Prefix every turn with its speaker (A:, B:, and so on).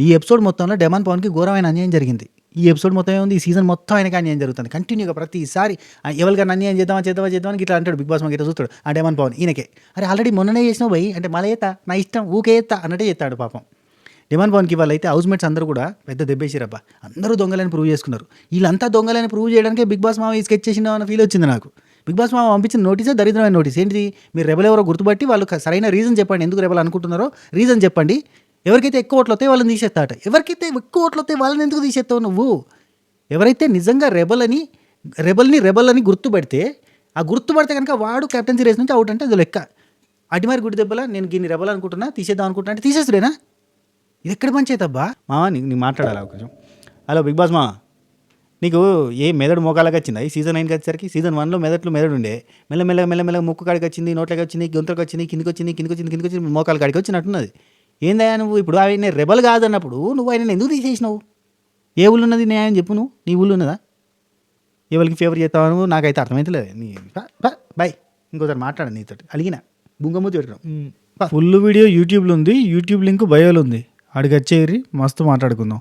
A: ఈ ఎపిసోడ్ మొత్తంలో డెమాన్ పవన్కి ఘోరమైన అన్యాయం జరిగింది. ఈ ఎపిసోడ్ మొత్తం ఏముంది, ఈ సీజన్ మొత్తం ఆయనకి అన్యాయం జరుగుతుంది కంటిన్యూగా. ప్రతిసారి ఎవరికైనా అన్యాయం చేద్దామని ఇట్లా అంటాడు బిగ్ బాస్. మాకు ఇట్లా చూస్తాడు ఆ డెమాన్ పవన్. ఈయనకే అరే ఆల్రెడీ మొన్ననే చేసినావు పోయి అంటే మళ్ళీ ఏతా నా ఇష్టం ఊకే ఎత్తా అన్నట్టే చేస్తాడు పాపం. డెమాన్ పవన్కి వాళ్ళు అయితే హౌస్ మేట్స్ అందరూ కూడా పెద్ద దెబ్బేసిరబ్బా. అందరూ దొంగలని ప్రూవ్ చేసుకున్నారు. వీళ్ళంతా దొంగలని ప్రూవ్ చేయడానికే బిగ్ బాస్ మామ ఈ స్కెచ్ చేసిన అన్న ఫీల్ వచ్చింది నాకు. బిగ్ బాస్ మామ పంపించిన నోటీసే దరిద్రమైన నోటీస్. ఏంటిది, మీరు రెబల్ ఎవరో గుర్తుపట్టి వాళ్ళు సరైన రీజన్ చెప్పండి, ఎందుకు రెబల్ అనుకుంటున్నారో రీజన్ చెప్పండి. ఎవరికైతే ఎక్కువ ఓట్లు వస్తాయి వాళ్ళని తీసేస్తాట. ఎవరికైతే ఎక్కువ ఓట్లు వస్తాయి వాళ్ళని ఎందుకు తీసేస్తావు నువ్వు? ఎవరైతే నిజంగా రెబల్ అని గుర్తుపడితే, ఆ గుర్తుపడితే కనుక వాడు కెప్టెన్సీ రేస్ నుంచి అవుట్ అంటే అది లెక్క. అటిమారి గుడి దెబ్బల నేను గిన్ని రెబల్ అనుకుంటున్నా తీసేద్దాం అనుకుంటున్నా అంటే తీసేస్తుడేనా? ఇది ఎక్కడ పంచాయతీ అబ్బా? మావా నీకు మాట్లాడాలి కొంచెం. హలో బిగ్ బాస్ మావా, నీకు ఏ మెదడు మోకాలకు వచ్చిందా ఈ సీజన్ 9కి వచ్చేసరికి? సీజన్ 1లో మెదడు ఉండే, మెల్లమెల్లగా ముక్కు కాడికి వచ్చింది, నోట్లకి వచ్చింది, గొంతులకు వచ్చింది, కిందికి వచ్చింది, మోకాల కాడికి వచ్చినట్టున్నది. ఏందయ్యా నువ్వు ఇప్పుడు ఆయన రెబల్ కాదన్నప్పుడు నువ్వు ఆయన ఎందుకు తీసేసినావు? ఏ ఊళ్ళు ఉన్నది న్యాయం చెప్పు, నువ్వు నీ ఊళ్ళు ఉన్నదా? ఎవరికి ఫేవర్ చేస్తావు నాకైతే అర్థమైతలేదు. నీ బాయ్, ఇంకోసారి మాట్లాడ నీతో అలిగిన బుంగమూతి పెట్టడం. ఫుల్ వీడియో యూట్యూబ్లో ఉంది, యూట్యూబ్ లింక్ బయోలో ఉంది, అడిగి వచ్చేయరి మస్తు మాట్లాడుకుందాం.